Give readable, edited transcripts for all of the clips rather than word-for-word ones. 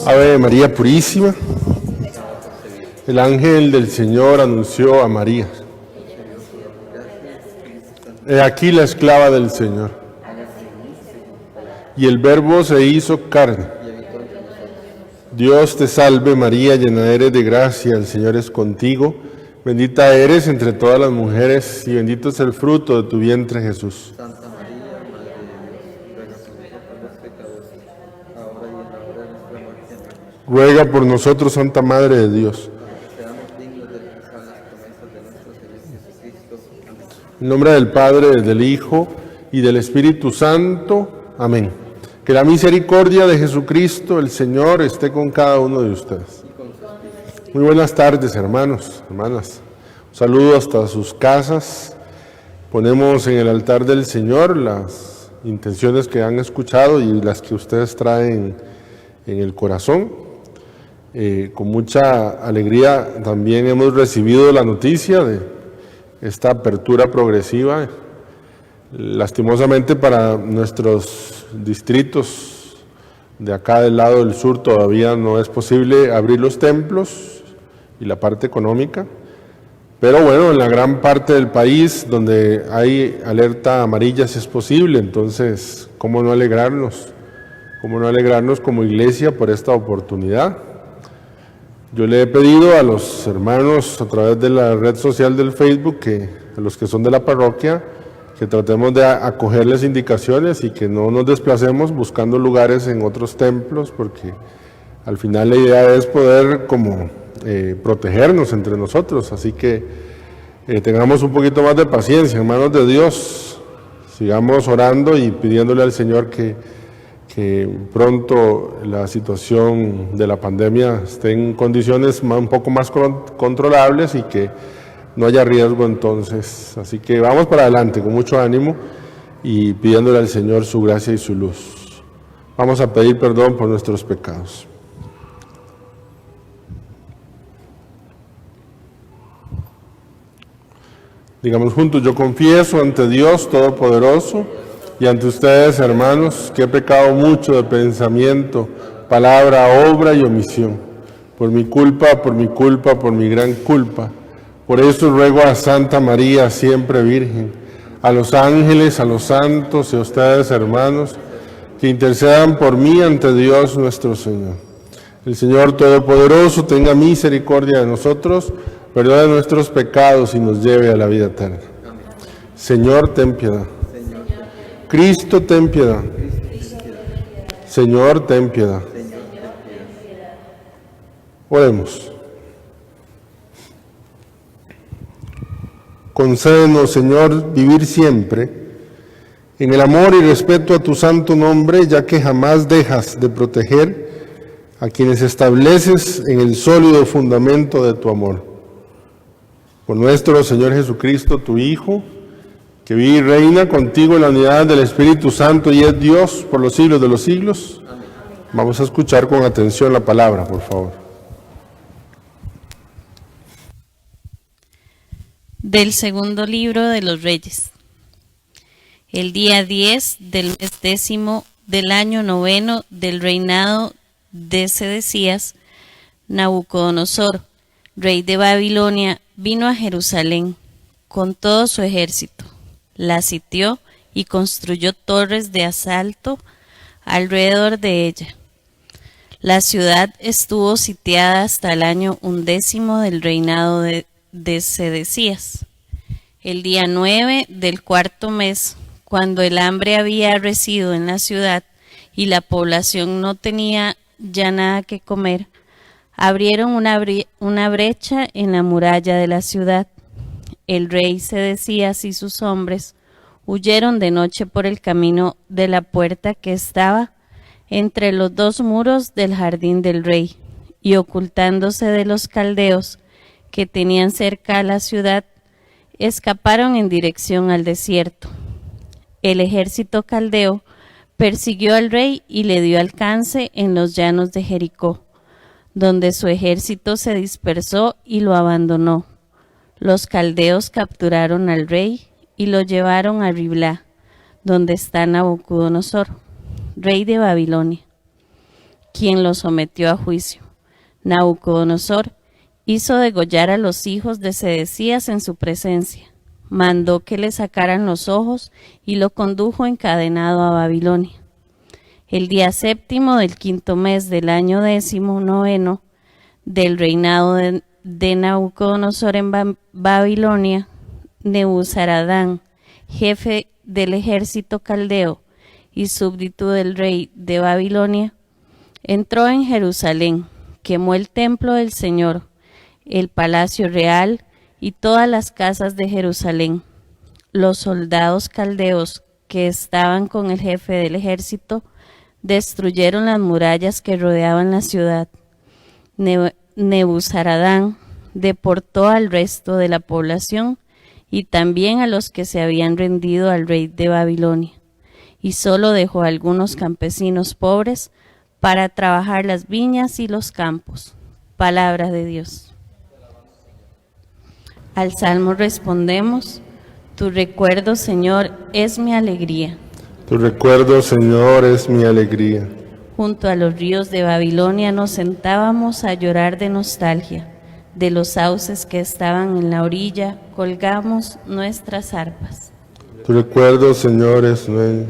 Ave María Purísima. El ángel del Señor anunció a María: he aquí la esclava del Señor. Y el Verbo se hizo carne. Dios te salve María, llena eres de gracia, el Señor es contigo. Bendita eres entre todas las mujeres y bendito es el fruto de tu vientre, Jesús. Santa María, Madre de Dios, ruega por nosotros por nuestra muerte. Amén. Ruega por nosotros, Santa Madre de Dios. Para que seamos dignos de alcanzar las promesas de nuestro Señor Jesucristo. Amén. En nombre del Padre, del Hijo y del Espíritu Santo. Amén. Que la misericordia de Jesucristo, el Señor, esté con cada uno de ustedes. Muy buenas tardes, hermanos, hermanas. Un saludo hasta sus casas. Ponemos en el altar del Señor las intenciones que han escuchado y las que ustedes traen en el corazón. Con mucha alegría también hemos recibido la noticia de esta apertura progresiva. Lastimosamente para nuestros distritos de acá del lado del sur todavía no es posible abrir los templos y la parte económica, pero bueno, en la gran parte del país donde hay alerta amarilla sí es posible. Entonces, ¿cómo no alegrarnos? ¿Cómo no alegrarnos como iglesia por esta oportunidad? Yo le he pedido a los hermanos a través de la red social del Facebook, a los que son de la parroquia, que tratemos de acogerles indicaciones y que no nos desplacemos buscando lugares en otros templos, porque al final la idea es poder protegernos entre nosotros. Así que tengamos un poquito más de paciencia, hermanos de Dios. Sigamos orando y pidiéndole al Señor que pronto la situación de la pandemia esté en condiciones un poco más controlables y que no haya riesgo entonces. Así que vamos para adelante con mucho ánimo y pidiéndole al Señor su gracia y su luz. Vamos a pedir perdón por nuestros pecados. Digamos juntos: yo confieso ante Dios Todopoderoso y ante ustedes, hermanos, que he pecado mucho de pensamiento, palabra, obra y omisión. Por mi culpa, por mi gran culpa. Por eso ruego a Santa María, siempre Virgen, a los ángeles, a los santos y a ustedes, hermanos, que intercedan por mí ante Dios nuestro Señor. El Señor Todopoderoso tenga misericordia de nosotros, perdone nuestros pecados y nos lleve a la vida eterna. Amén. Señor, ten piedad. Señor, Cristo, ten piedad. Señor, ten piedad. Oremos. Concédenos, Señor, vivir siempre en el amor y respeto a tu santo nombre, ya que jamás dejas de proteger a quienes estableces en el sólido fundamento de tu amor. Por nuestro Señor Jesucristo, tu Hijo, que vive y reina contigo en la unidad del Espíritu Santo y es Dios por los siglos de los siglos. Amén. Vamos a escuchar con atención la palabra, por favor. Del segundo libro de los Reyes. El día 10 del mes 10 del año 9 del reinado de Sedecías, Nabucodonosor, rey de Babilonia, vino a Jerusalén con todo su ejército, la sitió y construyó torres de asalto alrededor de ella. La ciudad estuvo sitiada hasta el año 11 del reinado de Sedecías. El día 9 del cuarto mes, cuando el hambre había arrecido en la ciudad y la población no tenía ya nada que comer, abrieron una brecha en la muralla de la ciudad. El rey Sedecías y sus hombres huyeron de noche por el camino de la puerta que estaba entre los dos muros del jardín del rey, y ocultándose de los caldeos que tenían cerca a la ciudad, escaparon en dirección al desierto. El ejército caldeo persiguió al rey y le dio alcance en los llanos de Jericó, donde su ejército se dispersó y lo abandonó. Los caldeos capturaron al rey y lo llevaron a Riblá, donde está Nabucodonosor, rey de Babilonia. quien lo sometió a juicio. Nabucodonosor hizo degollar a los hijos de Sedecías en su presencia. Mandó que le sacaran los ojos y lo condujo encadenado a Babilonia. El día 7 del 5º mes del año 19 del reinado de Nabucodonosor en Babilonia, Nebuzaradán, jefe del ejército caldeo y súbdito del rey de Babilonia, entró en Jerusalén, quemó el templo del Señor, el palacio real y todas las casas de Jerusalén. Los soldados caldeos que estaban con el jefe del ejército destruyeron las murallas que rodeaban la ciudad. Nebuzaradán deportó al resto de la población y también a los que se habían rendido al rey de Babilonia, y solo dejó a algunos campesinos pobres para trabajar las viñas y los campos. Palabra de Dios. Al salmo respondemos: tu recuerdo, Señor, es mi alegría. Tu recuerdo, Señor, es mi alegría. Junto a los ríos de Babilonia nos sentábamos a llorar de nostalgia. De los sauces que estaban en la orilla colgamos nuestras arpas. Tu recuerdo, Señor, es mi...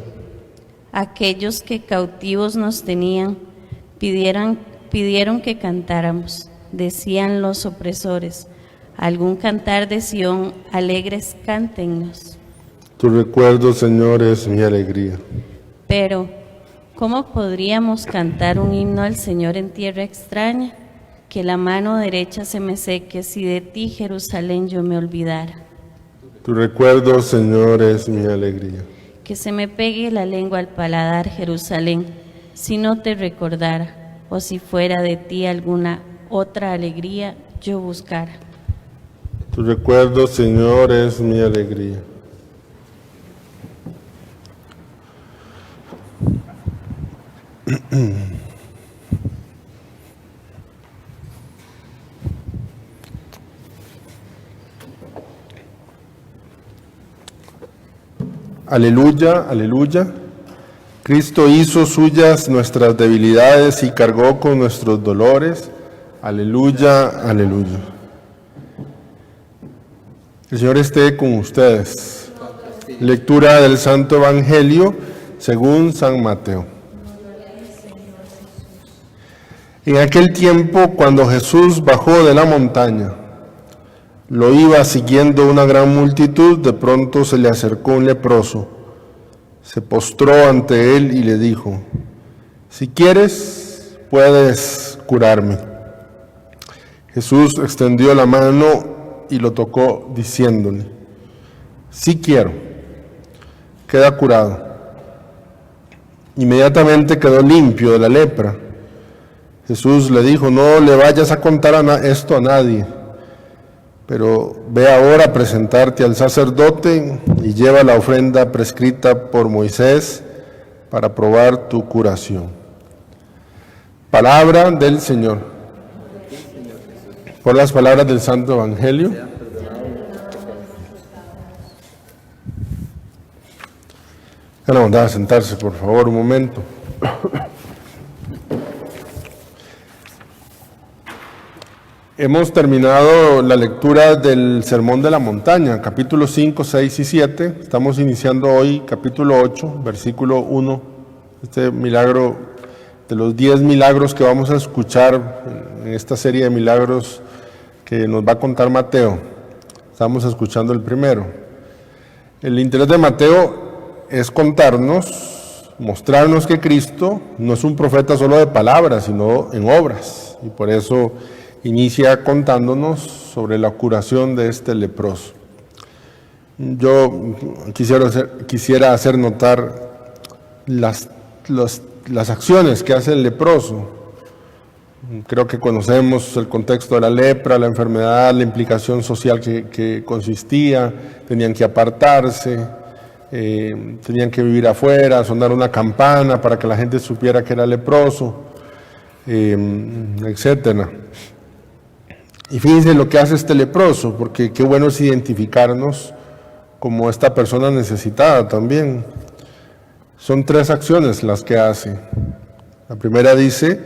Aquellos que cautivos nos tenían pidieron que cantáramos. Decían los opresores: algún cantar de Sión, alegres cántennos. Tu recuerdo, Señor, es mi alegría. Pero, ¿cómo podríamos cantar un himno al Señor en tierra extraña? Que la mano derecha se me seque si de ti, Jerusalén, yo me olvidara. Tu recuerdo, Señor, es mi alegría. Que se me pegue la lengua al paladar, Jerusalén, si no te recordara, o si fuera de ti alguna otra alegría yo buscara. Tu recuerdo, Señor, es mi alegría. Aleluya, aleluya. Cristo hizo suyas nuestras debilidades y cargó con nuestros dolores. Aleluya, aleluya. El Señor esté con ustedes. Lectura del Santo Evangelio según San Mateo. En aquel tiempo, cuando Jesús bajó de la montaña, lo iba siguiendo una gran multitud. De pronto se le acercó un leproso, se postró ante él y le dijo: si quieres, puedes curarme. Jesús extendió la mano y lo tocó, diciéndole: sí quiero, queda curado. Inmediatamente quedó limpio de la lepra. Jesús le dijo: no le vayas a contar esto a nadie, pero ve ahora a presentarte al sacerdote y lleva la ofrenda prescrita por Moisés para probar tu curación. Palabra del Señor. Por las palabras del Santo Evangelio. Tengan la bondad de sentarse, por favor, un momento. Hemos terminado la lectura del Sermón de la Montaña, capítulos 5, 6 y 7. Estamos iniciando hoy capítulo 8, versículo 1. Este milagro, de los 10 milagros que vamos a escuchar en esta serie de milagros que nos va a contar Mateo. Estamos escuchando el primero. El interés de Mateo es contarnos, mostrarnos que Cristo no es un profeta solo de palabras, sino en obras. Y por eso inicia contándonos sobre la curación de este leproso. Yo quisiera hacer notar las acciones que hace el leproso. Creo que conocemos el contexto de la lepra, la enfermedad, la implicación social que consistía. Tenían que apartarse, tenían que vivir afuera, sonar una campana para que la gente supiera que era leproso, etcétera. Y fíjense lo que hace este leproso, porque qué bueno es identificarnos como esta persona necesitada también. Son 3 acciones las que hace. La primera dice,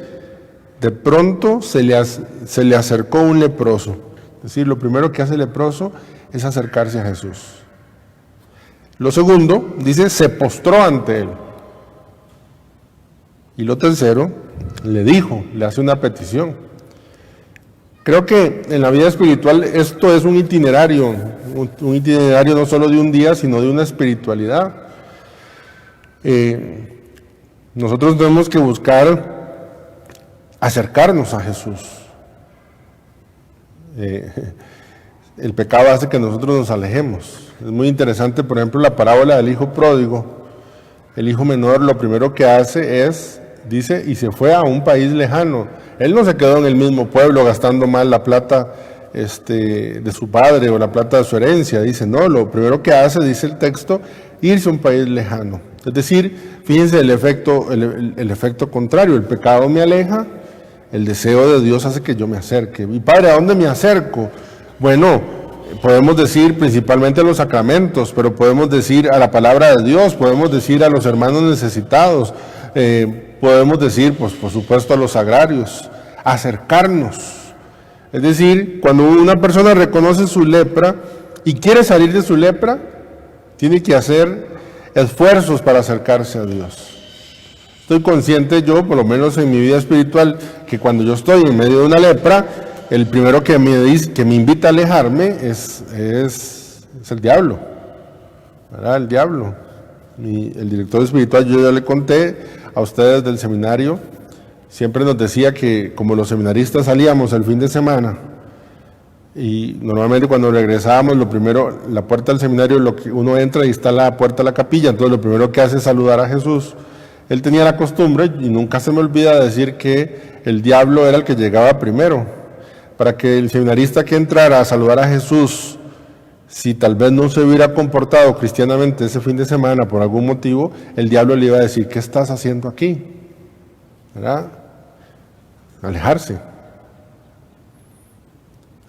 de pronto se le acercó un leproso. Es decir, lo primero que hace el leproso es acercarse a Jesús. Lo segundo, dice, se postró ante él. Y lo tercero, le dijo, le hace una petición. Creo que en la vida espiritual esto es un itinerario no solo de un día, sino de una espiritualidad. Nosotros tenemos que buscar acercarnos a Jesús. El pecado hace que nosotros nos alejemos. Es muy interesante, por ejemplo, la parábola del hijo pródigo. El hijo menor lo primero que hace es, dice, y se fue a un país lejano. Él no se quedó en el mismo pueblo gastando mal la plata de su padre o la plata de su herencia. Dice, no, lo primero que hace, dice el texto, irse a un país lejano. Es decir, fíjense el efecto contrario. El pecado me aleja, el deseo de Dios hace que yo me acerque. Y Padre, ¿a dónde me acerco? Bueno, podemos decir principalmente a los sacramentos, pero podemos decir a la palabra de Dios, podemos decir a los hermanos necesitados, podemos decir, pues por supuesto, a los sagrarios, acercarnos. Es decir, cuando una persona reconoce su lepra y quiere salir de su lepra, tiene que hacer esfuerzos para acercarse a Dios. Estoy consciente yo, por lo menos en mi vida espiritual, que cuando yo estoy en medio de una lepra, el primero que me invita a alejarme es el diablo, ¿verdad? El diablo. El director espiritual, yo ya le conté a ustedes del seminario, siempre nos decía que como los seminaristas salíamos el fin de semana y normalmente cuando regresábamos, lo primero, la puerta del seminario, lo que uno entra y está la puerta de la capilla, entonces lo primero que hace es saludar a Jesús. Él tenía la costumbre, y nunca se me olvida decir que el diablo era el que llegaba primero, para que el seminarista que entrara a saludar a Jesús, si tal vez no se hubiera comportado cristianamente ese fin de semana por algún motivo, el diablo le iba a decir, ¿qué estás haciendo aquí? ¿Verdad? Alejarse.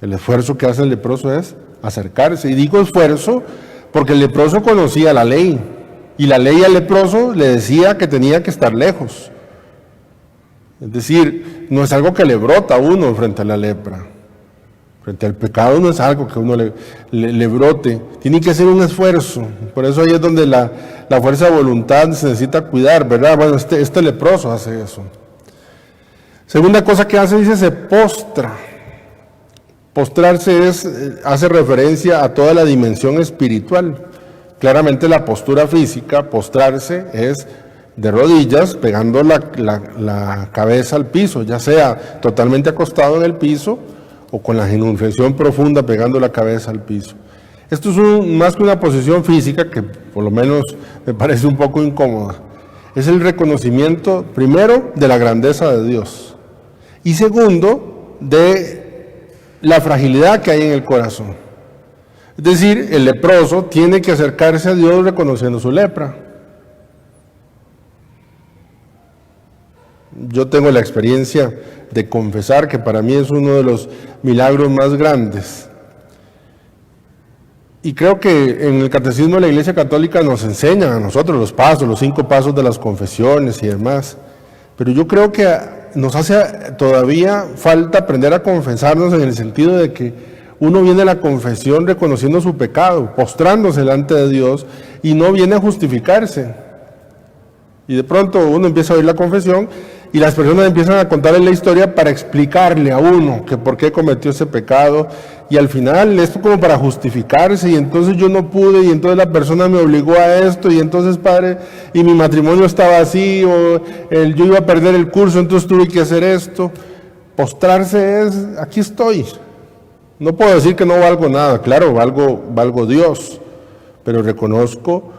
El esfuerzo que hace el leproso es acercarse. Y digo esfuerzo porque el leproso conocía la ley. Y la ley al leproso le decía que tenía que estar lejos. Es decir, no es algo que le brota a uno frente a la lepra. Frente al pecado no es algo que uno le brote. Tiene que hacer un esfuerzo. Por eso ahí es donde la fuerza de voluntad se necesita cuidar, ¿verdad? Bueno, este leproso hace eso. Segunda cosa que hace, dice, se postra. Postrarse hace referencia a toda la dimensión espiritual. Claramente la postura física, postrarse, es de rodillas, pegando la cabeza al piso, ya sea totalmente acostado en el piso o con la genuflexión profunda pegando la cabeza al piso. Esto es más que una posición física, que por lo menos me parece un poco incómoda. Es el reconocimiento, primero, de la grandeza de Dios y segundo, de la fragilidad que hay en el corazón. Es decir, el leproso tiene que acercarse a Dios reconociendo su lepra. Yo tengo la experiencia de confesar que para mí es uno de los milagros más grandes. Y creo que en el Catecismo de la Iglesia Católica nos enseñan a nosotros los 5 pasos de las confesiones y demás. Pero yo creo que nos hace todavía falta aprender a confesarnos en el sentido de que uno viene a la confesión reconociendo su pecado, postrándose delante de Dios y no viene a justificarse. Y de pronto uno empieza a oír la confesión y las personas empiezan a contarle la historia para explicarle a uno que por qué cometió ese pecado, y al final esto como para justificarse, y entonces yo no pude, y entonces la persona me obligó a esto, y entonces padre, y mi matrimonio estaba así, o yo iba a perder el curso, entonces tuve que hacer esto. Postrarse es, aquí estoy. No puedo decir que no valgo nada, claro, valgo Dios, pero reconozco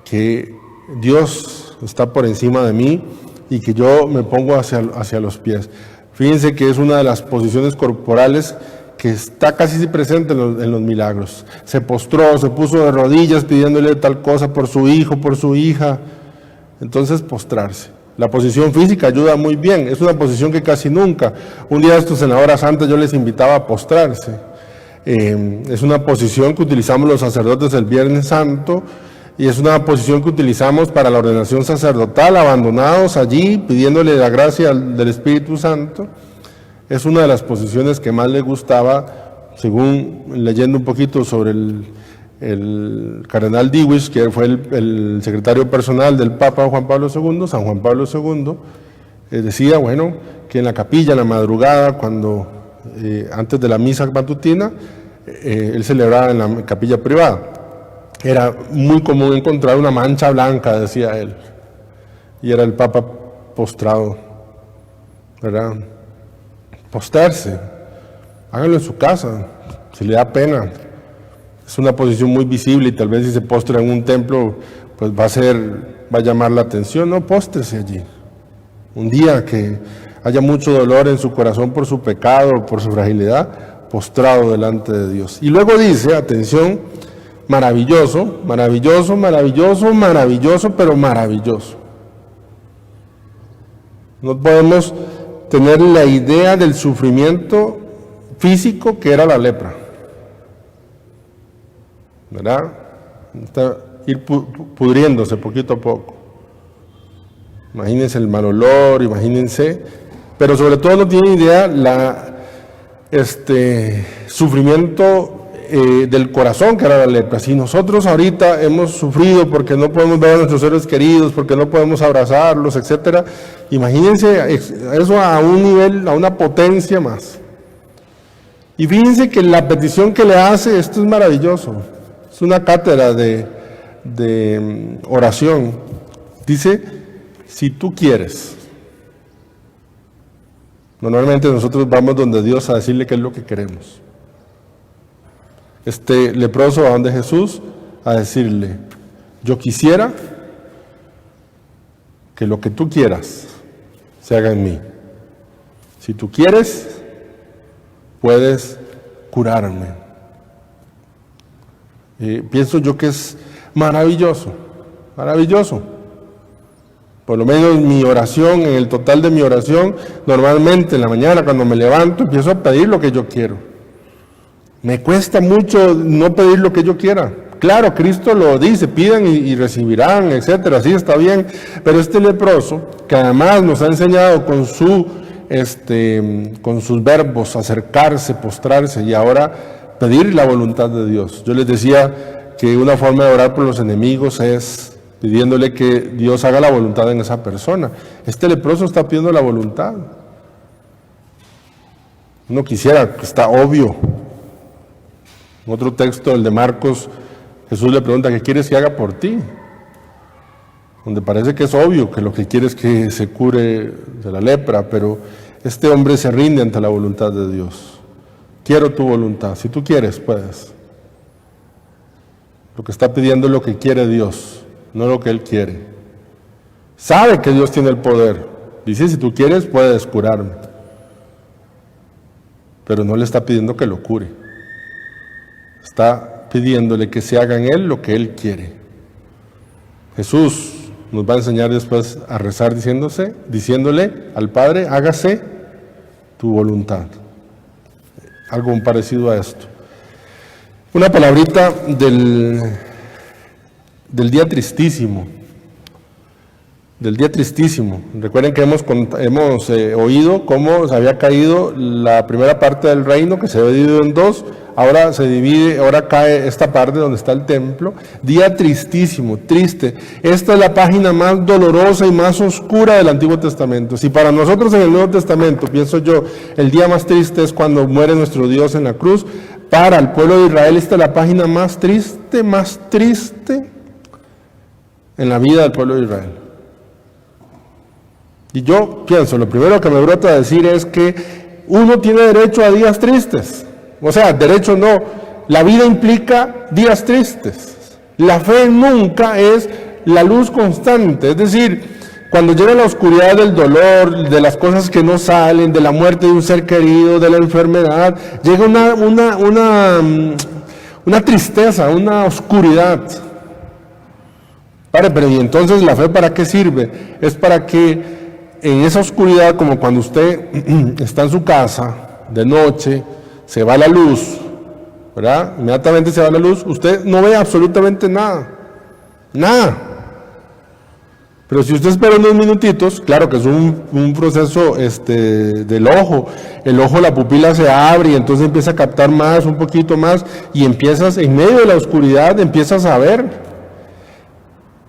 que Dios está por encima de mí y que yo me pongo hacia los pies. Fíjense que es una de las posiciones corporales que está casi presente en los milagros. Se postró, se puso de rodillas pidiéndole tal cosa por su hijo, por su hija. Entonces, postrarse. La posición física ayuda muy bien, es una posición que casi nunca. Un día de estos en la hora santa yo les invitaba a postrarse. Es una posición que utilizamos los sacerdotes el Viernes Santo, y es una posición que utilizamos para la ordenación sacerdotal, abandonados allí, pidiéndole la gracia del Espíritu Santo. Es una de las posiciones que más le gustaba, según leyendo un poquito sobre el cardenal Dewis, que fue el secretario personal del Papa Juan Pablo II, San Juan Pablo II, decía, bueno, que en la capilla, en la madrugada, cuando antes de la misa matutina, él celebraba en la capilla privada. Era muy común encontrar una mancha blanca, decía él, y era el Papa postrado, ¿verdad? Postrarse, háganlo en su casa, si le da pena. Es una posición muy visible y tal vez si se postra en un templo, pues va a llamar la atención. No, póstrese allí. Un día que haya mucho dolor en su corazón por su pecado, por su fragilidad, postrado delante de Dios. Y luego dice, atención, maravilloso, maravilloso, maravilloso, maravilloso, pero maravilloso. No podemos tener la idea del sufrimiento físico que era la lepra, ¿verdad? Ir pudriéndose poquito a poco. Imagínense el mal olor, imagínense, pero sobre todo no tienen idea sufrimiento del corazón que era la lepra. Si nosotros ahorita hemos sufrido porque no podemos ver a nuestros seres queridos, porque no podemos abrazarlos, etcétera, imagínense eso a un nivel, a una potencia más. Y fíjense que la petición que le hace, esto es maravilloso, es una cátedra de oración. Dice, si tú quieres. Normalmente nosotros vamos donde Dios a decirle qué es lo que queremos. Este leproso va donde Jesús a decirle, yo quisiera que lo que tú quieras se haga en mí. Si tú quieres, puedes curarme. Pienso yo que es maravilloso, maravilloso. Por lo menos mi oración, en el total de mi oración, normalmente en la mañana cuando me levanto empiezo a pedir lo que yo quiero. Me cuesta mucho no pedir lo que yo quiera. Claro, Cristo lo dice, pidan y recibirán, etcétera, sí está bien, pero este leproso, que además nos ha enseñado con sus verbos, acercarse, postrarse y ahora pedir la voluntad de Dios. Yo les decía que una forma de orar por los enemigos es pidiéndole que Dios haga la voluntad en esa persona. Este leproso está pidiendo la voluntad. Uno quisiera, está obvio. En otro texto, el de Marcos, Jesús le pregunta, ¿qué quieres que haga por ti? Donde parece que es obvio que lo que quiere es que se cure de la lepra, pero este hombre se rinde ante la voluntad de Dios. Quiero tu voluntad, si tú quieres, puedes. Lo que está pidiendo es lo que quiere Dios, no lo que Él quiere. Sabe que Dios tiene el poder. Dice, si tú quieres, puedes curarme. Pero no le está pidiendo que lo cure. Está pidiéndole que se haga en Él lo que Él quiere. Jesús nos va a enseñar después a rezar diciéndole al Padre, hágase tu voluntad. Algo parecido a esto. Una palabrita del día tristísimo. Del día tristísimo. Recuerden que hemos oído cómo se había caído la primera parte del reino, que se había dividido en dos. Ahora se divide, ahora cae esta parte donde está el templo. Día tristísimo, triste. Esta es la página más dolorosa y más oscura del Antiguo Testamento. Si para nosotros en el Nuevo Testamento, pienso yo, el día más triste es cuando muere nuestro Dios en la cruz, para el pueblo de Israel esta es la página más triste en la vida del pueblo de Israel. Y yo pienso, lo primero que me brota a decir es que uno tiene derecho a días tristes. O sea, derecho no, la vida implica días tristes. La fe nunca es la luz constante, es decir, cuando llega la oscuridad del dolor, de las cosas que no salen, de la muerte de un ser querido, de la enfermedad, llega una tristeza, una oscuridad. Padre, pero ¿y entonces la fe para qué sirve? Es para que en esa oscuridad, como cuando usted está en su casa de noche, se va la luz, ¿verdad? Inmediatamente se va la luz, usted no ve absolutamente nada. Nada. Pero si usted espera unos minutitos, claro que es un proceso del ojo. El ojo, la pupila se abre y entonces empieza a captar más, un poquito más, y empiezas, en medio de la oscuridad, empiezas a ver.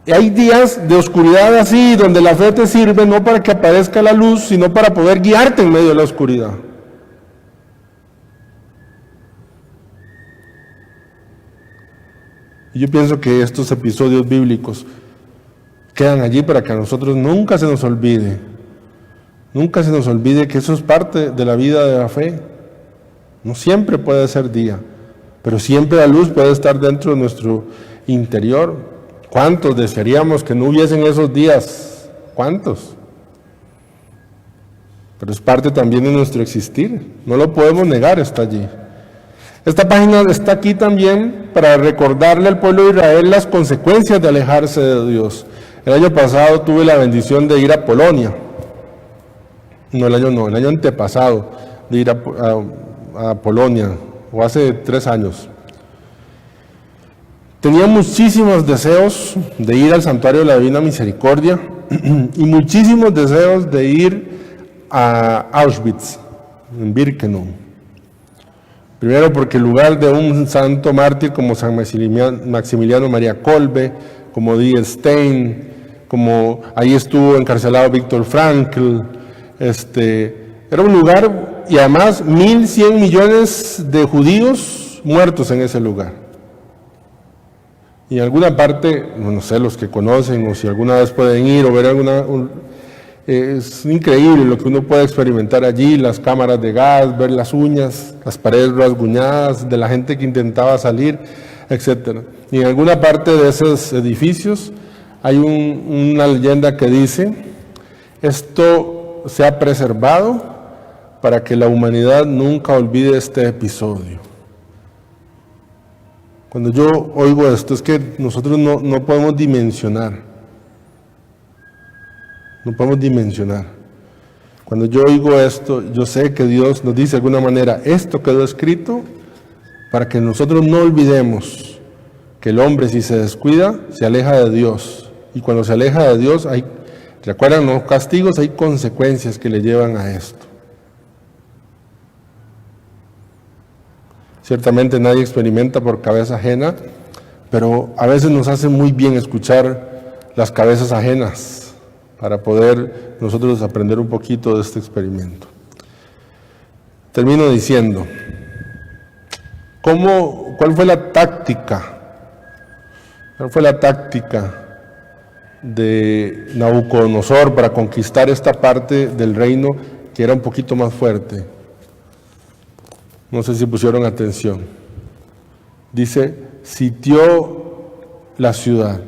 Y hay días de oscuridad así, donde la fe te sirve no para que aparezca la luz, sino para poder guiarte en medio de la oscuridad. Y yo pienso que estos episodios bíblicos quedan allí para que a nosotros nunca se nos olvide que eso es parte de la vida de la fe. No siempre puede ser día, pero siempre la luz puede estar dentro de nuestro interior. ¿Cuántos desearíamos que no hubiesen esos días? ¿Cuántos? Pero es parte también de nuestro existir, no lo podemos negar, está allí. Esta página está aquí también para recordarle al pueblo de Israel las consecuencias de alejarse de Dios. El año pasado tuve la bendición de ir a Polonia. El año antepasado de ir a Polonia, o hace 3 años. Tenía muchísimos deseos de ir al Santuario de la Divina Misericordia y muchísimos deseos de ir a Auschwitz, en Birkenau. Primero porque el lugar de un santo mártir como San Maximiliano María Kolbe, como D. Stein, como ahí estuvo encarcelado Víctor Frankl, era un lugar, y además 1.100 millones de judíos muertos en ese lugar. Y en alguna parte, no sé, los que conocen o si alguna vez pueden ir o ver es increíble lo que uno puede experimentar allí, las cámaras de gas, ver las uñas, las paredes rasguñadas de la gente que intentaba salir, etc. Y en alguna parte de esos edificios hay una leyenda que dice: esto se ha preservado para que la humanidad nunca olvide este episodio. Cuando yo oigo esto, es que nosotros no podemos dimensionar. No podemos dimensionar. Cuando yo oigo esto, yo sé que Dios nos dice de alguna manera: esto quedó escrito para que nosotros no olvidemos que el hombre, si se descuida, se aleja de Dios. Y cuando se aleja de Dios, recuerdan los castigos, hay consecuencias que le llevan a esto. Ciertamente nadie experimenta por cabeza ajena, pero a veces nos hace muy bien escuchar las cabezas ajenas para poder nosotros aprender un poquito de este experimento. Termino diciendo, ¿cuál fue la táctica? ¿Cuál fue la táctica de Nabucodonosor para conquistar esta parte del reino que era un poquito más fuerte? No sé si pusieron atención. Dice, sitió la ciudad,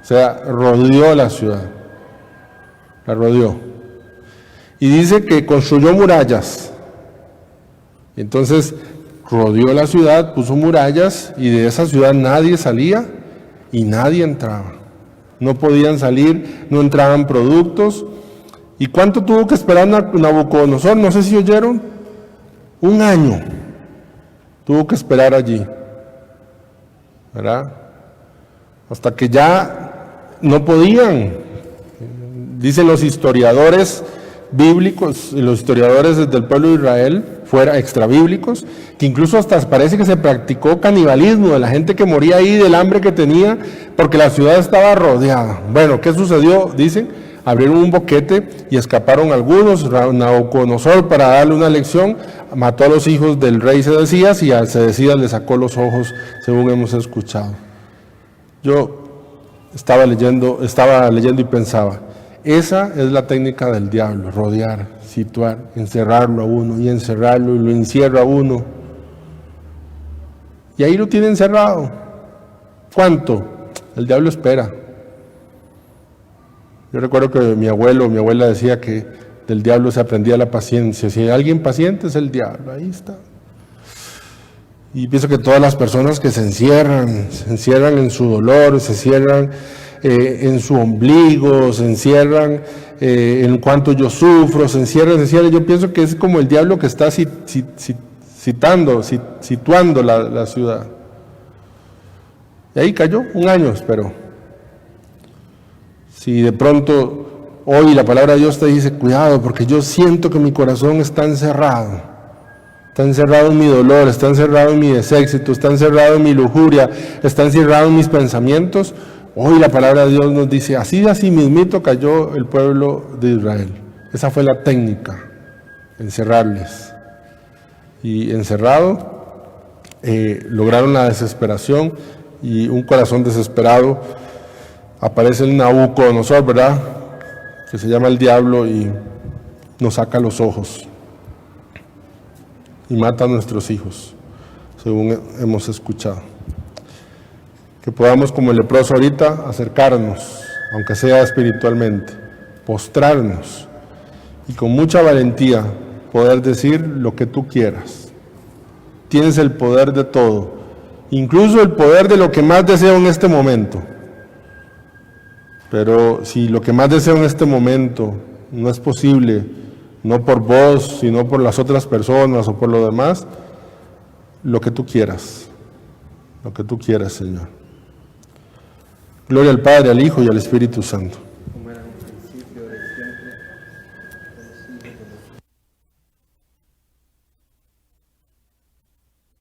o sea, rodeó la ciudad, la rodeó. Y dice que construyó murallas. Entonces, rodeó la ciudad, puso murallas, y de esa ciudad nadie salía y nadie entraba. No podían salir, no entraban productos. ¿Y cuánto tuvo que esperar Nabucodonosor? No sé si oyeron. 1 año tuvo que esperar allí, ¿verdad? Hasta que ya no podían. Dicen los historiadores bíblicos, los historiadores del pueblo de Israel, fuera extrabíblicos, que incluso hasta parece que se practicó canibalismo de la gente que moría ahí, del hambre que tenía, porque la ciudad estaba rodeada. Bueno, ¿qué sucedió? Dicen, abrieron un boquete y escaparon algunos. Nabucodonosor, para darle una lección, mató a los hijos del rey Sedecías y a Sedecías le sacó los ojos, según hemos escuchado. Yo estaba leyendo y pensaba, esa es la técnica del diablo: rodear, situar, encerrarlo a uno y encerrarlo, y lo encierra a uno. Y ahí lo tiene encerrado. ¿Cuánto? El diablo espera. Yo recuerdo que mi abuela decía que del diablo se aprendía la paciencia. Si hay alguien paciente, es el diablo. Ahí está. Y pienso que todas las personas que se encierran en su dolor, se encierran en su ombligo, se encierran en cuanto yo sufro, se encierran. Yo pienso que es como el diablo que está situando la ciudad. Y ahí cayó, 1 año esperó. Si de pronto hoy la palabra de Dios te dice, cuidado, porque yo siento que mi corazón está encerrado en mi dolor, está encerrado en mi deséxito, está encerrado en mi lujuria, está encerrado en mis pensamientos, hoy la palabra de Dios nos dice, así mismito cayó el pueblo de Israel. Esa fue la técnica, encerrarles. Y encerrado, lograron la desesperación, y un corazón desesperado aparece el Nabucodonosor, ¿verdad? Que se llama el diablo y nos saca los ojos y mata a nuestros hijos, según hemos escuchado. Que podamos, como el leproso ahorita, acercarnos, aunque sea espiritualmente, postrarnos y con mucha valentía poder decir lo que tú quieras. Tienes el poder de todo, incluso el poder de lo que más deseo en este momento. Pero si lo que más deseo en este momento no es posible, no por vos, sino por las otras personas o por lo demás, lo que tú quieras, Señor. Gloria al Padre, al Hijo y al Espíritu Santo.